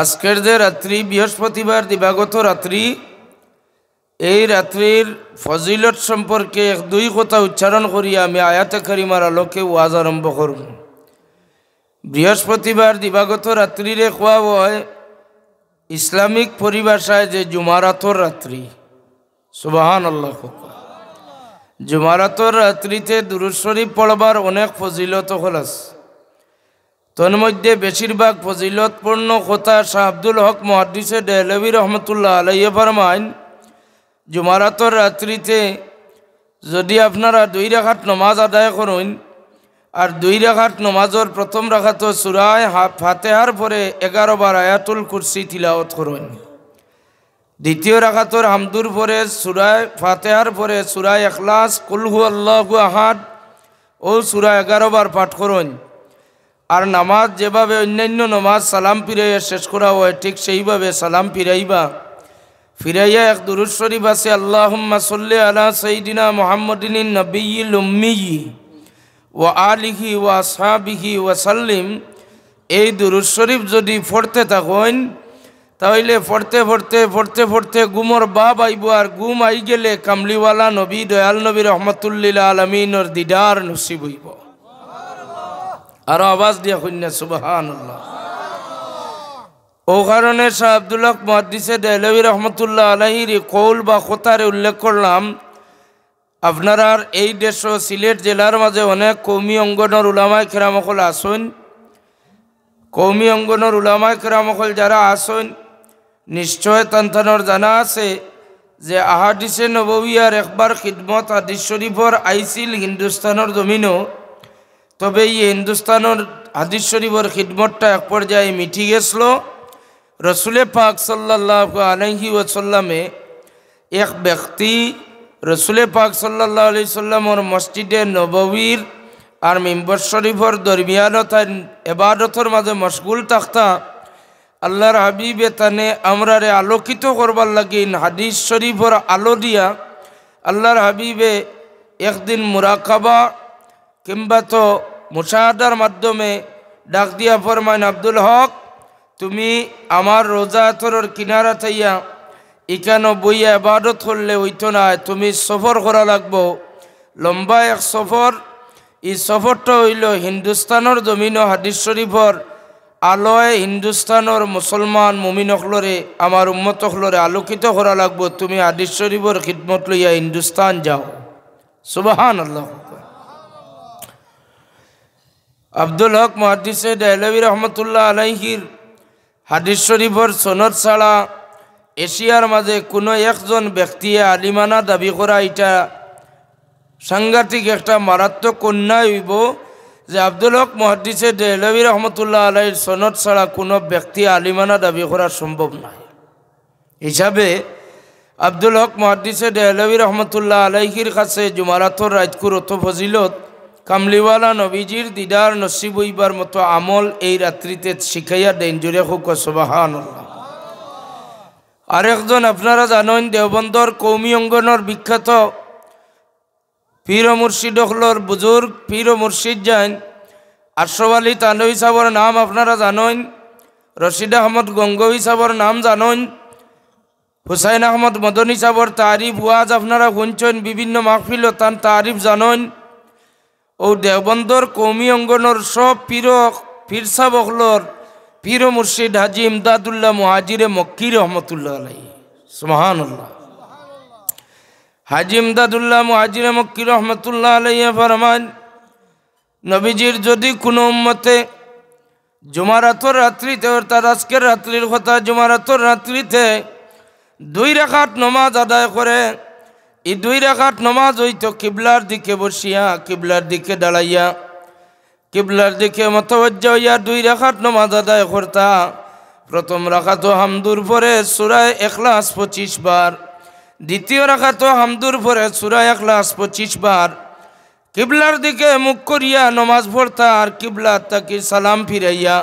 আজকের যে রাত্রি বৃহস্পতিবার দিবাগত রাত্রি, এই রাত্রির ফজিলত সম্পর্কে এক দুই কথা উচ্চারণ করিয়া আমি আয়াতে কারিমার আলোকে ওয়াজ আরম্ভ করব। বৃহস্পতিবার দিবাগত রাত্রিরে কোয়া হয় ইসলামিক পরিভাষায় যে জুমারাতর রাত্রি। সুবহানাল্লাহ। জুমারাতর রাত্রিতে দুরূদ শরীফ পড়বার অনেক ফজিলত আছে। তন্মধ্যে বেশিরভাগ ফজিলতপূর্ণ কথা শাহ আব্দুল হক মুহাদ্দিসে দেহলভী রহমতুল্লাহ আলাইহি ফরমায়েন, জুমারাতর রাত্রিতে যদি আপনারা 2 রাকাত নমাজ আদায় করেন আর 2 রাকাত নমাজের প্রথম রাকাত সূরা ফাতিহার পরে 11 বার আয়াতুল কুরসি তিলাওয়াত করেন, দ্বিতীয় রাকাতর হামদুর পরে সূরা ফাতিহার পরে সূরা ইখলাস, কুল হুয়াল্লাহু আহাদ ও সূরা 11 বার পাঠ করেন, আর নামাজ যেভাবে অন্যান্য নামাজ সালাম ফিরাইয়া শেষ করা হয় ঠিক সেইভাবে সালাম ফিরাইবা। ফিরাইয়া এক দুরূদ শরীফ আছে, আল্লাহুম্মা সাল্লি আলা সাইয়্যিদিনা মুহাম্মাদিন নবিয়্যিল উম্মি ওয়া আলিহি ওয়া আসহাবিহি ওয়া সাল্লিম। এই দুরূদ শরীফ যদি পড়তে থাকেন তাহলে পড়তে পড়তে পড়তে পড়তে ঘুমর বাপ আইব, আর ঘুম আই গেলে কামলিওয়ালা নবী দয়াল নবী রহমতুল্লিল আলমিনের দিদার নসিব হইব। আর আওয়াজ দিয়া কন্যা সুবহানাল্লাহ। ও কারণে শাহ আব্দুল হক মুহাদ্দিসে দেহলভী রহমতুল্লাহ আলাইহির কৌল বা কথারে উল্লেখ করলাম। আপনারা এই দেশ সিলেট জেলার মাঝে অনেক কৌমি অঙ্গনের উলামায়ে কেরামকল আসেন। কৌমি অঙ্গনের উলামায়ে কেরামকল যারা আসেন নিশ্চয় তান্তানোর জানা আছে যে আহাদিসে নববিয়ার একবার খিদমত হাদিস শরীফর আইছিল হিন্দুস্তানের জমিনও। তবে এই হিন্দুস্তানের হাদিস শরীফর খিদমতটা এক পর্যায়ে মিটি গেছিল। রসুলে পাক সাল্লাল্লাহু আলাইহি ওয়াসাল্লামে এক ব্যক্তি রসুলে পাক সাল্লাল্লাহু আলাইহি সাল্লামর মসজিদে নববীর আর মিম্বর শরীফর দরমিয়ানত ইবাদতর মাঝে মশগুল থাকতা। আল্লাহর হাবিবে তানে আমরারে আলোকিত করবার লাগিন হাদিস শরীফর আলো দিয়া আল্লাহর হাবিবে একদিন মুরাকাবা কিংবা তো মুশাহাদার মাধ্যমে ডাক দিয়া ফরমাইন, আব্দুল হক তুমি আমার রোজা আতরের কিনারা থাইয়া এখানে বইয়া ইবাদত করলে হইতো না, তুমি সফর করা লাগবো, লম্বা এক সফর। এই সফরটা হইল হিন্দুস্তানের জমিন হাদিস শরীফর আলোয় হিন্দুস্তানের মুসলমান মুমিন হলরে আমার উম্মত হলরে আলোকিত করা লাগবো, তুমি হাদিস শরীফর খিদমত লইয়া হিন্দুস্তান যাও। সুবহানাল্লাহ। আব্দুল হক মুহাদ্দিসে দেহলভী রহমতুল্লাহ আলাইহির হাদিস শরীফর সনদ ছাড়া এশিয়ার মাঝে কোনো একজন ব্যক্তি আলিমানা দাবি করা এটা সাংঘাতিক একটা মারাত্মক কন্যা হইব যে আব্দুল হক মুহাদ্দিসে দেহলভী রহমতুল্লাহ আলাইহির সনদ ছাড়া কোনো ব্যক্তি আলিমানা দাবি করা সম্ভব নয়। হিসাবে আব্দুল হক মুহাদ্দিসে দেহলভী রহমতুল্লাহ আলাইহির কাছে জুমারাতর রাতকুর অত ফজিলত, কামলিওয়ালা নবীজির দিদার নসিব হইবার মতো আমল এই রাত্রিতে শিখাইয়া দেন। জোরে হোক সুবহানাল্লাহ। আরেকজন আপনারা জানেন দেওবন্দর কৌমি অঙ্গনের বিখ্যাত পীর ও মুর্শিদ হলর বুজুর্গ পীর ও মুর্শিদ যান আশরাফ আলী থানভী সাহর নাম আপনারা জানেন, রশিদ আহমদ গঙ্গোহী সাহর নাম জানেন, হুসাইন আহমদ মদনী সাহর তারিফ ওয়াজ আপনারা শুনছেন, বিভিন্ন মাহফিল তান তারিফ জানেন। ও দেওবন্দর কৌমি অঙ্গনের সব পীর সাহেব হলর পীর ও মুর্শিদ হাজি ইমদাদুল্লাহ মুহাজিরে মক্কি রহমতুল্লাহ আলাইহি। সুবহানাল্লাহ। হাজি ইমদাদুল্লাহ মুহাজিরে মক্কি রহমতুল্লাহ আলাইহি ফরমান, নবীজির যদি কোনো উম্মতে জুমারাতর রাত্রিতে অর্থাৎ আজকের রাত্রির কথা জুমারাতর রাত্রিতে 2 রাকাত নমাজ আদায় করে, এই 2 রাকাত নমাজ হইতো কিবলার দিকে বসিয়া, কিবলার দিকে দাঁড়াইয়া, কিবলার দিকে মতওয়াজ্জা হইয়া 2 রাকাত নমাজ আদায় করতা। প্রথম রাকাত হামদুর পরে সূরা ইখলাস 25 বার, দ্বিতীয় রাকাত হামদুর পরে সূরা ইখলাস 25 বার। কিবলার দিকে মুখ করিয়া নমাজ পড়তা আর কিবলা তাকে সালাম ফিরাইয়া,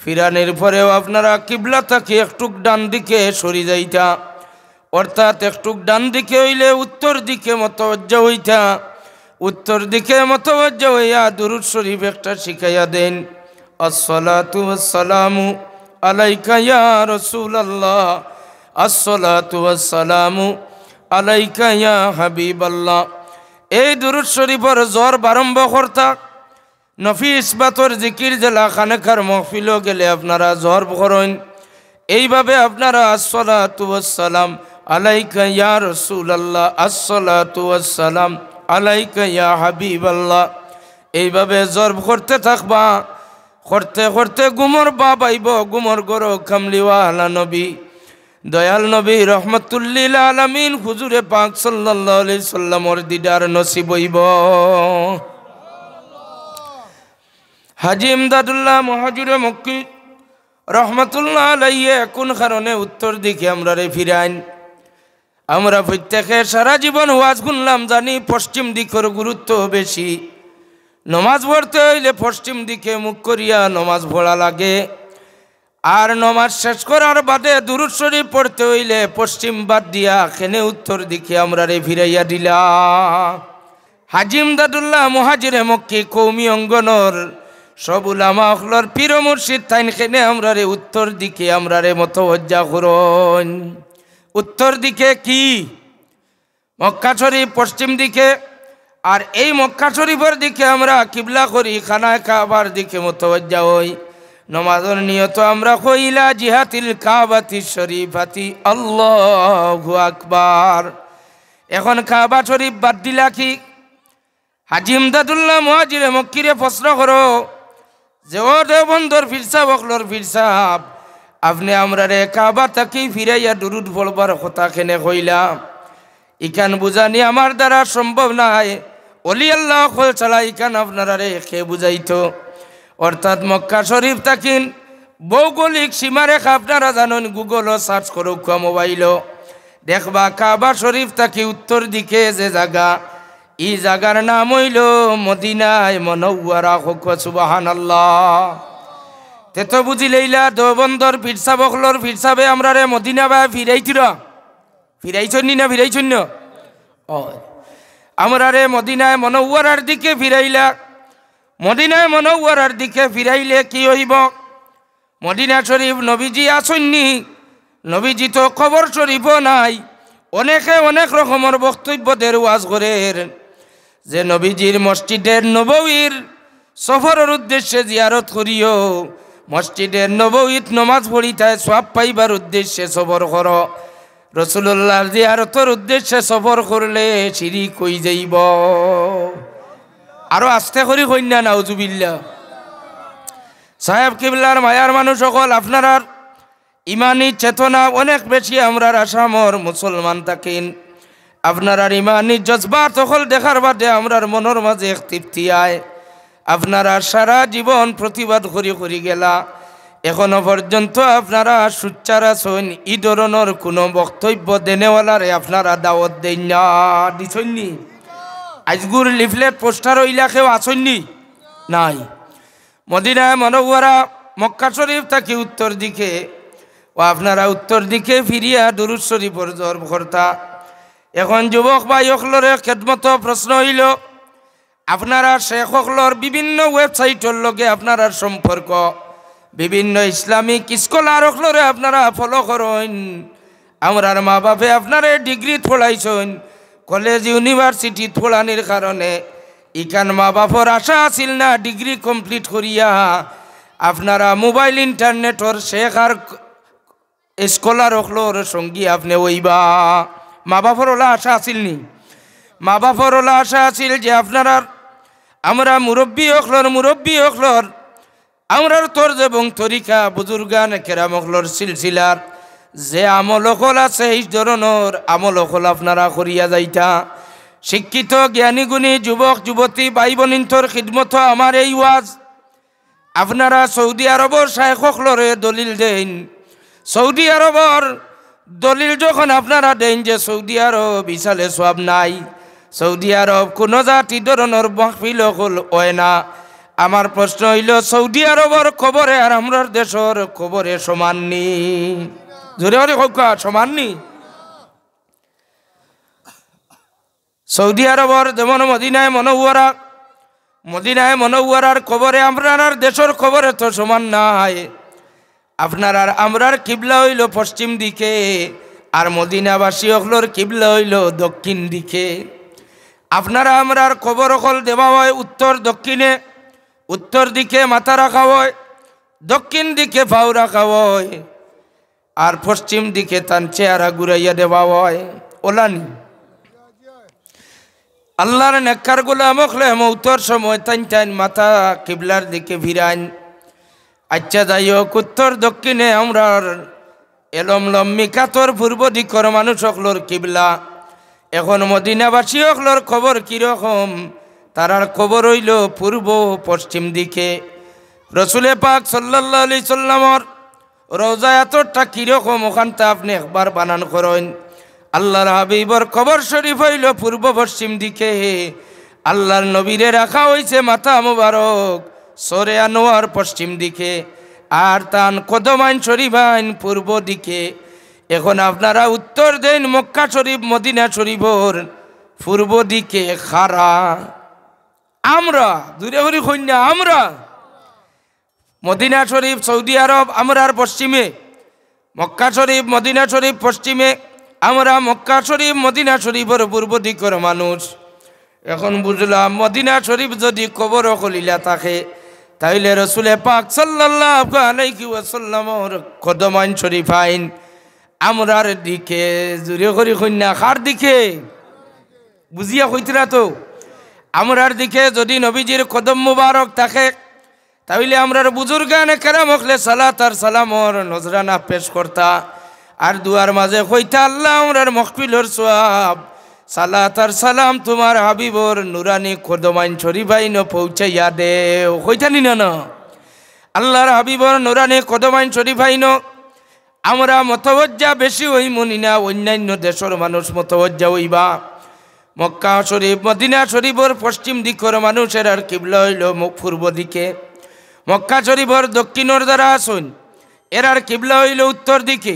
ফিরানোর পরেও আপনারা কিবলা তাকে একটু ডান দিকে সরি যাইতা, অর্থাৎ একটু ডান দিকে হইলে উত্তর দিকে মতওয়াজ্জা হইতা, উত্তর দিকে মতওয়াজ্জা হইয়া দুরূদ শরীফ একটা শিখাইয়া দেন, আসসালাতু ওয়াসসালামু আলাইকা ইয়া রাসূলুল্লাহ, আসসালাতু ওয়াসসালামু আলাইকা ইয়া হাবিবাল্লাহ। এই দুরূদ শরীফের জোর বারম্ব করতা নফিস বাতর জিকির জেলা খানেকার মহফিল গেলে আপনারা জোর করেন। এইভাবে আপনারা আসসালাতু ওয়াসসালাম আলাইকা ইয়া রাসূলুল্লাহ, আসসালাতু ওয়াসসালাম আলাইকা ইয়া হাবিবাল্লাহ, এইভাবে জোর করতে থাকবা। করতে করতে গুমর বাপ আইব, গুমর গরো কামলিওয়ালা নবী দয়াল নবী রহমতুল্লিল আলামিন হুজুরে পাক সাল্লাল্লাহু আলাইহি সাল্লামর দিদার নসিব হইব। হাজী ইমদাদুল্লাহ মুহাজিরে মক্কি রহমতুল্লাহ আলাইহি কোন কারণে উত্তর দিকে আমরা রে ফিরাইন। আমরা প্রত্যেকে সারা জীবন ওয়াজ শুনলাম, জানি পশ্চিম দিকের গুরুত্ব বেশি। নমাজ পড়তে হইলে পশ্চিম দিকে মুখ করিয়া নমাজ পড়া লাগে, আর নমাজ শেষ করার বাদে দুরূদ শরীফ পড়তে হইলে পশ্চিম বাদ দিয়া খেনে উত্তর দিকে আমরা রে ফিরাইয়া দিলা। হাজী ইমদাদুল্লাহ মুহাজিরে মক্কি কৌমি অঙ্গনর সব উলামা অখলর পীর মুর্শিদ তাইন খেনে আমরা রে উত্তর দিকে আমরা রে মতওয়াজ্জা করুন। উত্তর দিকে কি? মক্কা শরীফ পশ্চিম দিকে, আর এই মক্কা শরীফের দিকে আমরা কিবলা করি, খানায় কাবার দিকে মতওয়াজ্জা হই। নমাজের নিয়ত আমরা কইলা জিহাতিল কাবাতি শরীফাতি আল্লাহু আকবার। এখন কাবা শরীফ বাদ দিলা কি? হাজী ইমদাদুল্লাহ মুহাজিরে মক্কিরে প্রশ্ন করো যে ও দেওবন্দর পীর সাহেব অখলর পীর সাহেব, আপনি আমরা রে কাবা তাকে ফিরাইয়া দুরুদ পড়বার কথা কেনে কইলা? ইখান বুঝানি আমার দ্বারা সম্ভব নাই, অলি আল্লাহ কল ছাড়া ইখান আপনারা রে কে বুঝাইতো? অর্থাৎ মক্কা শরীফ তাকিন ভৌগোলিক সীমারেখা আপনারা জানেন, গুগলও সার্চ করো, মোবাইলও দেখবা কাবা শরীফ তাকি উত্তর দিকে যে জায়গা, এই জায়গার নাম হইল মদিনায় মুনাওয়ারা। হোক সুবহানাল্লাহ। তে তো বুঝি লইলা দেওবন্দর পীর সাহেব অখলর পীর সাহেবে আমরা রে মদিনা বা ফিরাইতিরা ফিরাইছনি না ফিরাইছন্য? ও আমরা রে মদিনায় মুনাওয়ারার দিকে ফিরাইলা। মদিনায় মুনাওয়ারার দিকে ফিরাইলে কি হইব? মদিনা শরীফ নবীজি আসেননি, নবীজি তো কবর শরীফও নাই। অনেকে অনেক রকমের বক্তব্য দের ওয়াজ করেন যে নবীজির মসজিদের নববীর সফরের উদ্দেশ্যে জিয়ারত করিও, মসজিদের নববীত নমাজ পড়িতায় সওয়াব পাইবার উদ্দেশ্যে সফর করো। রাসূলুল্লাহর জিয়ারতের উদ্দেশ্যে সফর করলে শিরিক হই যাইব। আরো আস্তে করি কইনা নাউজুবিল্লাহ। সাহেব কিবলার মায়ার মানুষ সকল, আপনার ইমানি চেতনা অনেক বেশি আমরার আসামর মুসলমান থাকেন। আপনার ইমানি জজবাত সকল দেখার বাদে আমরার মনের মাঝে এক তৃপ্তি আয়। আপনারা সারা জীবন প্রতিবাদ করি করি গেলা, এখনো পর্যন্ত আপনারা সুচ্চার আছেন। এই ধরনের কোনো বক্তব্য দেনেওয়ালারে আপনারা দাওয়াত দেন না, দিছন্নি? আজগুর লিফলেট পোস্টার ইলাকেও আসেননি? নাই। মদিনায় মুনাওয়ারা মক্কা শরীফ থাকি উত্তর দিকে, ও আপনারা উত্তর দিকে ফিরিয়া দুরূদ শরীফের জোর কর্তা। এখন যুবক ভাই অখলরে খেদমত প্রশ্ন হইল, আপনারা শেখ অখলর বিভিন্ন ওয়েবসাইটের লগে আপনারা সম্পর্ক, বিভিন্ন ইসলামিক স্কলার অখলরে আপনারা ফলো করেন। আমরার মা বাপে আপনারে ডিগ্রি পড়াইছেন, কলেজ ইউনিভার্সিটি পড়ানির কারণে ইখান মা বাপর আশা আছিল না ডিগ্রি কমপ্লিট করিয়া আপনারা মোবাইল ইন্টারনেটর শেখ আর স্কলার অখলর সঙ্গী আপনি ওইবা। মা বাপর ওলা আশা আছিল নি? মা বাপর ওলা আশা আছিল যে আপনারা আমরা মুরব্বী অখলর আমরার তর্জ এবং তরিকা বুজুর্গান কেরাম অখলর সিলসিলার যে আমল অকল আছে এই ধরনের আমল অকল আপনারা করিয়া যাইতা। শিক্ষিত জ্ঞানী গুণী যুবক যুবতী ভাই বোনিন্তর খিদমত আমার এই ওয়াজ। আপনারা সৌদি আরবর শায়েখ অখলরে দলিল দেন, সৌদি আরবর দলিল যখন আপনারা দেন যে সৌদি আরব বিশালে সওয়াব নাই, সৌদি আরব কোনো জাতি ধরনের মাহফিল হল হয় না। আমার প্রশ্ন হইল, সৌদি আরবর খবরে আর আমরার দেশের খবরে সমান নি? জোরে হরে হোকা সমান নি? সৌদি আরবর যেমন মদিনায় মুনাওয়ারার খবরে আপনার দেশের খবরে তো সমান নাই। আপনার আর আমরার কিবলা হইল পশ্চিম দিকে, আর মদিনাবাসী হকলোর কিবলা হইল দক্ষিণ দিকে। আপনারা আমরার কবর হল দেওয়া হয় উত্তর দক্ষিণে, উত্তর দিকে মাথা রাখা হয়, দক্ষিণ দিকে পাও রাখা হয়, আর পশ্চিম দিকে তার চেহারা ঘুরাইয়া দেওয়া হয়। ওলানি আল্লাহর নেককার গোলাম হলে মৌতর সময় টাইন টাইন মাথা কিবলার দিকে ফিরাইন। আচ্ছা যাই হোক, উত্তর দক্ষিণে আমরার এলম লম্মি কাতর পূর্ব দিকর মানুষ হকলোর কিবলা। এখন মদিনাবাসী হকলোর খবর কীরকম? তারার খবর হইল পূর্ব পশ্চিম দিকে। রসুলে পাক সাল্লাল্লাহু আলাইহি সাল্লামর রওজা এতটা কীরকম ওখানটা আপনি একবার বানান করেন। আল্লাহর হাবিবর কবর শরীফ হইল পূর্ব পশ্চিম দিকে। আল্লাহর নবীরে রাখা হয়েছে মাথা মুবারক সরে আনোয়ার পশ্চিম দিকে, আর তান কদমাইন শরীফ আইন পূর্ব দিকে। এখন আপনারা উত্তর দেন মক্কা শরীফ মদিনা শরীফর পূর্ব দিকে খারা। আমরা দূরে হরি কন্যা, আমরা মদিনা শরীফ সৌদি আরব আমরার পশ্চিমে, মক্কা শরীফ মদিনা শরীফ পশ্চিমে, আমরা মক্কা শরীফ মদিনা শরীফের পূর্ব দিকের মানুষ। এখন বুঝলাম মদিনা শরীফ যদি কবর খলিলা থাকে, তাইলে রসুলে পাক সাল্লাল্লাহু আলাইহি ওয়াসাল্লামর কদমাইন শরীফ আইন আমরার দিকে। জুড়ে করি কন্যা কার দিকে? বুঝিয়া কইতরা তো। আমরার দিকে যদি নবীজির কদম মুবারক থাকে, তাইলে আমরার বুজুর্গানে কেরাম হকলে সালাত আর সালামর নজরানা পেশ করতা, আর দুয়ার মাঝে কইতা আল্লাহ আমরার মকফিলর সওয়াব সালাত আর সালাম তোমার হাবিবর নুরানি কদমাইন শরীফ আইন পৌঁছাইয়া দেও। কইতানি না আল্লাহর হাবিবর নুরানি কদমাইন শরীফ আইন আমরা মতওয়াজ্জা বেশি হইমনি না, অন্যান্য দেশের মানুষ মতওয়াজ্জা হইবা। মক্কা শরীফ মদিনা শরীফর পশ্চিম দিকের মানুষের আর কিবলা হইল পূর্ব দিকে। মক্কা শরীফর দক্ষিণর দ্বারা আসুন, এর আর কিবলা হইল উত্তর দিকে।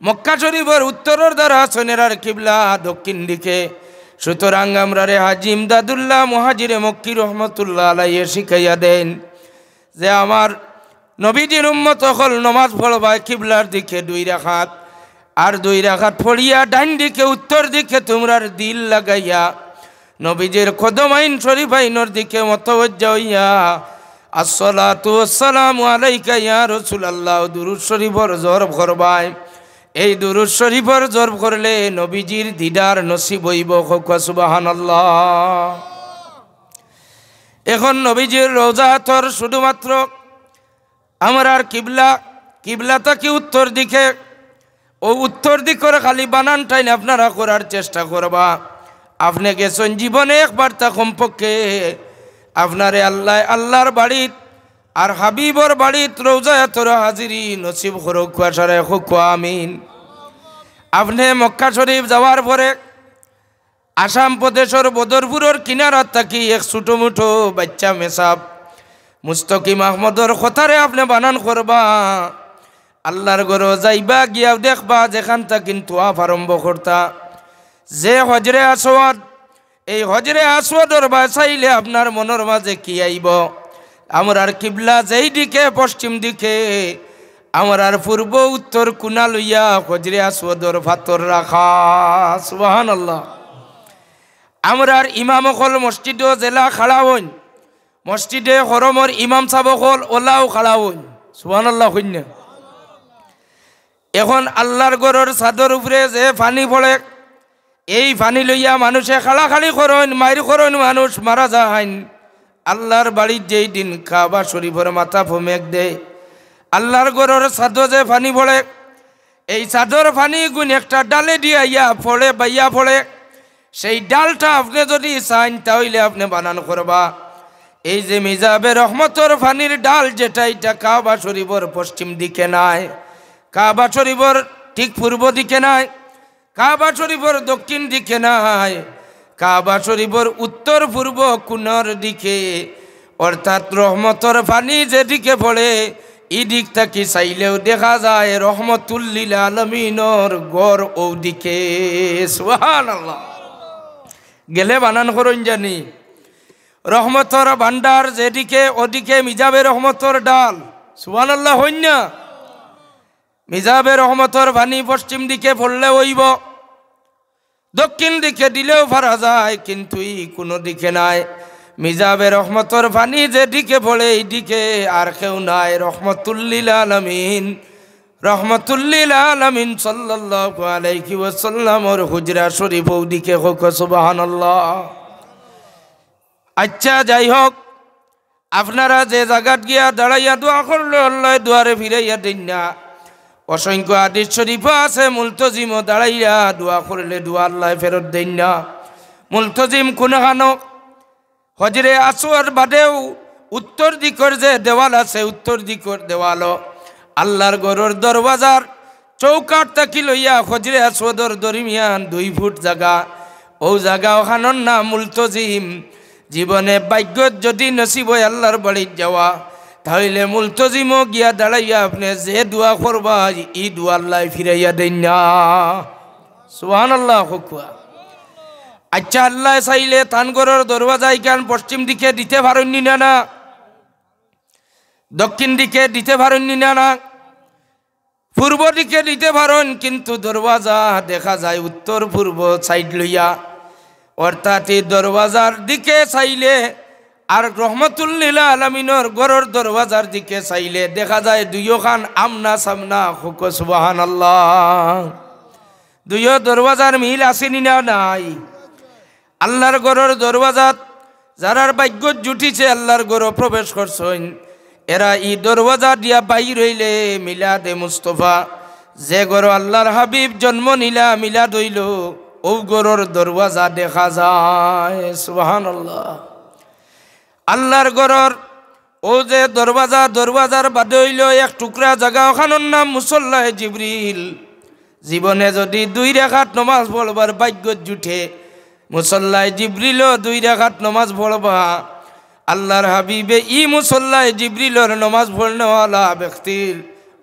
মক্কা শরীফর উত্তরের দ্বারা আসুন, এর আর কিবলা দক্ষিণ দিকে। সুতরাং আমরা রে হাজি ইমদাদুল্লাহ মুহাজিরে মক্কি রহমতুল্লাহ আলাইহি শিখাইয়া দেন যে আমার নবীজির উম্মত হল নমাজ পড়বা কিবলার দিকে 2 রাকাত, আর 2 রাকাত পড়িয়া ডাইন দিকে উত্তর দিকে তোমরার দিল লাগাইয়া নবীজির কদমাইন শরীফ আইনের দিকে মতওয়াজ্জা হইয়া আসসালাতু ওয়াসসালামু আলাইকা ইয়া রাসূলুল্লাহ দুরূদ শরীফর জরব করবাই। এই দুরূদ শরীফর জরব করলে নবীজির দিদার নসিব হইব। সুবহানাল্লাহ। এখন নবীজির রওজা তোর শুধুমাত্র আমার আর কিবলা, কিবলাটা কি উত্তর দিকে, ও উত্তর দিক করে খালি বানান টাইন আপনারা করার চেষ্টা করবা। আপনি গেছেন জীবনে একবার তা কমপক্ষে আপনারে আল্লাহ আল্লাহর বাড়িত আর হাবিবর বাড়িত রওজা তোর হাজিরি নসিব করুক। আশারে খুব আমিন। আপনি মক্কা শরীফ যাওয়ার পরে আসাম প্রদেশের বদরপুরের কিনারাত থাকি এক ছোটো মুঠো বাচ্চা মেসাব মুস্তাকিম আহমদর কথারে আপনি বানান করবা। আল্লাহর ঘরে যাইবা গিয়া দেখবা যেখান থেকে কিন্তু আরম্ভ করতা যে হজরে আসওয়াদ, এই হজরে আসওয়াদর বাসাইলে আপনার মনের মাঝে কি আইব? আমরার কিবলা যেই দিকে পশ্চিম দিকে, আমরার পূর্ব উত্তর কোনা লইয়া হজরে আসওয়াদর ফাতর রাখা। সুবহানাল্লাহ। আমরার ইমাম হল মসজিদও জেলা খাড়া হইন, মসজিদে হরমর ইমাম সাহেব হল ওলাও খাড়া হইন। সুবহানাল্লাহ হইন। এখন আল্লাহর ঘরের ছাদর উপরে যে পানি পড়ে, এই পানি লইয়া মানুষে খাড়াখাড়ি করেন, মাইর করেন, মানুষ মারা যায়। আল্লাহর বাড়ির যেই দিন কাবা শরীফের মাথা ভমেক দেয়, আল্লাহর ঘরের ছাদ যে পানি পড়ে, এই ছাদর পানি গুণ একটা ডালে দিয়া ইয়া পড়ে বাইয়া পড়ে, সেই ডালটা আপনি যদি চান তাহলে আপনি বানান করবা। এই যে মিজাবে রহমতর পানির ডাল যেটা, এটা কাবা শরীফের পশ্চিম দিকে নাই, কাবা শরীফের ঠিক পূর্ব দিকে নাই, কাবা শরীফের দক্ষিণ দিকে নাই, কাবা শরীফের উত্তর পূর্ব কোণর দিকে। অর্থাৎ রহমতর পানি যেদিকে পড়ে এই দিক থেকে চাইলেও দেখা যায় রহমতুল লিল আলামিনের গড় ও দিকে। সুবহানাল্লাহ। গেলে বানান করুন জানি রহমতর ভান্ডার যেদিকে ওদিকে মিজাবে রহমতর ডাল। সুবহানাল্লাহ হইন না? মিজাবে রহমতর পানি পশ্চিম দিকে পড়লে হইব, দক্ষিণ দিকে দিলেও পারা যায়, কিন্তু কোনো দিকে নাই। মিজাবে রহমতর পানি যে দিকে পড়ে এই দিকে আর কেউ নাই। রহমতুল্লিল আলামিন, রহমতুল্লিল আলামিন সাল্লাল্লাহু আলাইহি ওয়াসাল্লামর হুজরা শরীফ ওদিকে হোক, সুবহানাল্লাহ। আচ্ছা, যাই হোক, আপনারা যে জায়গাত গিয়া দাঁড়াইয়া দোয়া করলে আল্লাহ দুয়ারে ফিরাইয়া দেন না। অসংখ্য হাদিস শরীফ আছে মুলতজিমও দাঁড়াইয়া দোয়া করলে দোয়া আল্লাহ ফেরত দেন না। মুলতজিম কোনখানো? হজরে আসওয়াদ বাদেও উত্তর দিকের যে দেওয়াল আছে, উত্তর দিকের দেওয়াল আল্লাহর ঘরের দরওয়াজার চৌকাট থাকি লইয়া হজরে আসওয়াদর দরমিয়ান 2 ফুট জায়গা, ও জায়গা ওখানোর নাম মুলতজিম। জীবনে ভাগ্য যদি নসিব হয় আল্লাহর বাড়ি যাওয়া, তাহলে মুলতজিমও গিয়া দাঁড়াইয়া আপনি যে দোয়া করবা ই দোয়া আল্লাহ ফিরাইয়া দেন না, সুবহানাল্লাহ। হুকুয়া। আচ্ছা, আল্লাহ চাইলে তানগরের দরওয়াজায় কান পশ্চিম দিকে দিতে পারেননি না, দক্ষিণ দিকে দিতে পারেননি না, পূর্ব দিকে দিতে পারেন, কিন্তু দরওয়াজা দেখা যায় উত্তর পূর্ব সাইড লইয়া, অর্থাৎ এই দরওয়াজার দিকে চাইলে আর রহমতুল্লিল আলামিনের ঘরের দরওয়াজার দিকে চাইলে দেখা যায় দুইখান আমনা সামনা, হুক সুবহানাল্লাহ। দুইও দরওয়াজার মিল আসেনি না? নাই। আল্লাহর ঘরের দরওয়াজাত যারার ভাগ্য জুটিছে আল্লাহর ঘরে প্রবেশ করছেন, এরা এই দরওয়াজা দিয়া বাইর হইলে মিলাদে মুস্তফা, যে ঘর আল্লাহর হাবিব জন্ম নিলা মিলাদ হইল, ও ঘরের দরওয়াজা দেখা যায়, সুবহানাল্লাহ। আল্লাহর ঘরের ও যে দরওয়াজা, দরওয়াজার বাদে হইল এক টুকরা জায়গা, ওখানোর নাম মুসল্লায়ে জিবরিল। জীবনে যদি 2 রাকাত নামাজ পড়বার ভাগ্য জুটে, মুসল্লায়ে জিবরিলও 2 রাকাত নামাজ পড়বা। আল্লাহর হাবিবে ই মুসল্লায়ে জিবরিলের নামাজ পড়নেওয়ালা ব্যক্তির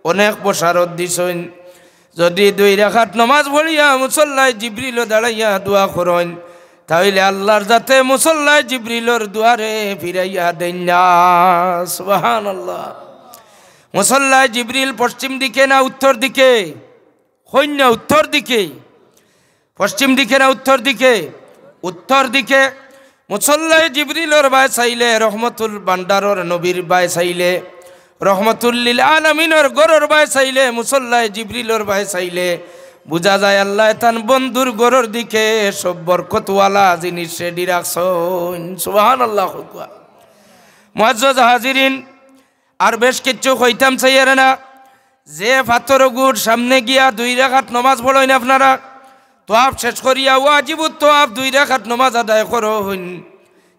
অনেক বশারত দিছেন। যদি 2 রাকাত নামাজ পড়িয়া মুসল্লায়ে জিবরিলও দাঁড়াইয়া দোয়া করেন, তাহলে আল্লাহর যাতে মুসল্লায়ে জিবরিলের দুয়ারে ফিরাইয়া দেন না, সুবহানাল্লাহ। মুসল্লায়ে জিবরিল পশ্চিম দিকে না উত্তর দিকে? হইন না, উত্তর দিকে। পশ্চিম দিকে না উত্তর দিকে? উত্তর দিকে। মুসল্লায়ে জিবরিলের বাই চাইলে রহমতুল বান্দারর নবীর বাই চাইলে, রহমতুল্লিল আলামিনের ঘরের বাই চাইলে, মুসল্লায়ে জিবরিলের বাই চাইলে বুঝা যায় আল্লাহ তান বন্ধুর ঘরের দিকে সব বরকতওয়ালা জিনিস রেডি রাখছেন, সুবহানাল্লাহ। মুআজ্জাজ হাজিরিন, আর বেশ কিছু কইতাম চাইয়ের না। যে পাথর গুড় সামনে গিয়া 2 রাকাত নামাজ পড়েন আপনারা, তোয়াফ শেষ করিয়া ওয়াজিবুত তোয়াফ 2 রাকাত নামাজ আদায় করুন।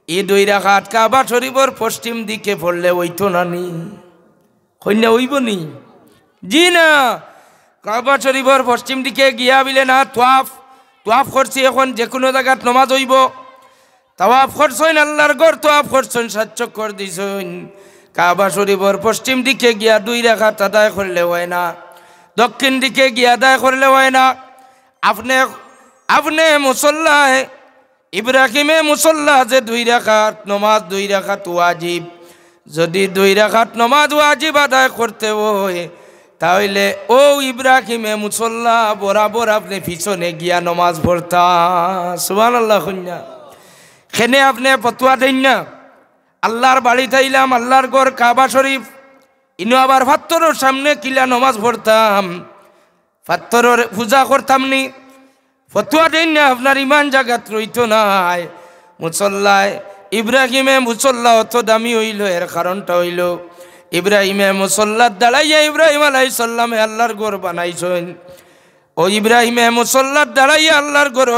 এই 2 রাকাত কাবা শরীফের পশ্চিম দিকে পড়লে হইতো না নি? কইনা হইব নি? জি না। কাবা শরীফের পশ্চিম দিকে গিয়া বিলে না তোয়াফ করছি, এখন যে কোনো জায়গাত নামাজ হইব। তাওয়াফ করছেন আল্লাহর ঘর, তোয়াফ করছেন, 7 চক্কর দিছেন। কাবা শরীফের পশ্চিম দিকে গিয়া 2 রাকাত আদায় করলে হয় না, দক্ষিণ দিকে গিয়া আদায় করলে হয় না। আপনি মুসল্লায় ইব্রাহিমে মুসল্লা যে 2 রাকাত নামাজ, 2 রাকাত ওয়াজিব, যদি 2 রাকাত নামাজ ওয়াজিব আদায় করতে হয়, তাহলে ও ইব্রাহিমে মুসল্লা বরাবর আপনি পিছনে গিয়া নামাজ পড়তা, সুবহানাল্লাহ। কন্যা খেনে আপনি ফতোয়া দেন না, আল্লাহর বাড়ি থাইলাম, আল্লাহর ঘর কাবা শরীফ, ইনো আবার পাথরের সামনে কিলা নামাজ পড়তাম, পাথরের পূজা করতাম নি? ফতোয়া দেন না, আপনার ইমান জাগাত রইতো নাই। মুসল্লায় ইব্রাহিমে মুসল্লা অত দামি হইল, এর কারণটা হইল ইব্রাহিমে মুসল্লার দাঁড়াইয়া ইব্রাহিম আলাইহিস সালামে আল্লাহর ঘর বানাইছেন। ও ইব্রাহিমে মুসল্লার দাঁড়াইয়া আল্লাহর ঘর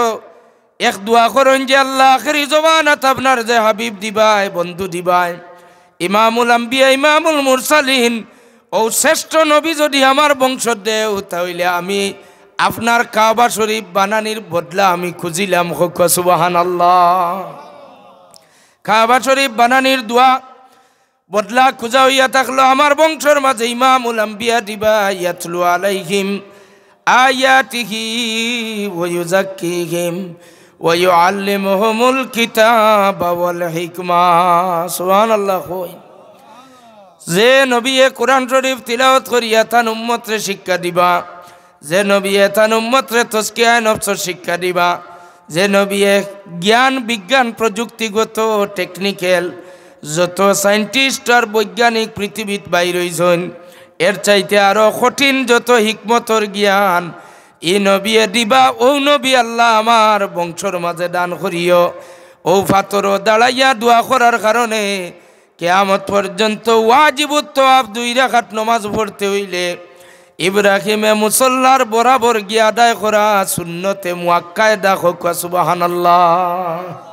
এক দোয়া করেন যে আল্লাহ আখেরি জমানাত আপনার যে হাবিব দিবাই, বন্ধু দিবাই, ইমামুল আম্বিয়া ইমামুল মুরসালিন, ও শ্রেষ্ঠ নবী যদি আমার বংশ দেও, তাহলে আমি আপনার কাবা শরীফ বানানির বদলা আমি খুঁজিলাম, হোক সুবহানাল্লাহ। কাবা শরীফ বানানির দোয়া বদলা খুঁজা হইয়া থাকলো আমার বংশের মাঝে ইমামুল আম্বিয়া দিবা, ইয়াতলু আলাইহিম আয়াতিহি ওয়া ইউযাক্কিহিম ওয়া ইউআল্লিমুহুমুল কিতাবা ওয়াল হিকমা, সুবহানাল্লাহ। যে নবীয়ে কোরআন শরীফ তিলাওয়াত করিয়া তান উম্মতরে শিক্ষা দিবা, যে নবীয়ে তান উম্মতরে তজকিয়া নফসর শিক্ষা দিবা, যে নবীয়ে জ্ঞান বিজ্ঞান প্রযুক্তিগত টেকনিক্যাল যত সায়েন্টিস্ট আর বৈজ্ঞানিক পৃথিবীত বাইর হইছেন, এর চাইতে আরো কঠিন যত হিকমতর জ্ঞান ই নবিয়ে দিবা। ও নবী আল্লাহ আমার বংশর মাঝে দান করিও। ও ফাতর দাঁড়াইয়া দোয়া করার কারণে কিয়ামত পর্যন্ত ওয়াজিবুত তওয়াফ 2 রাকাত নামাজ পড়তে হইলে ইব্রাহিমে মুসল্লার বরাবর গিয়া আদায় করা সুন্নতে মুআক্কাদা হোক। সুবহানাল্লাহ।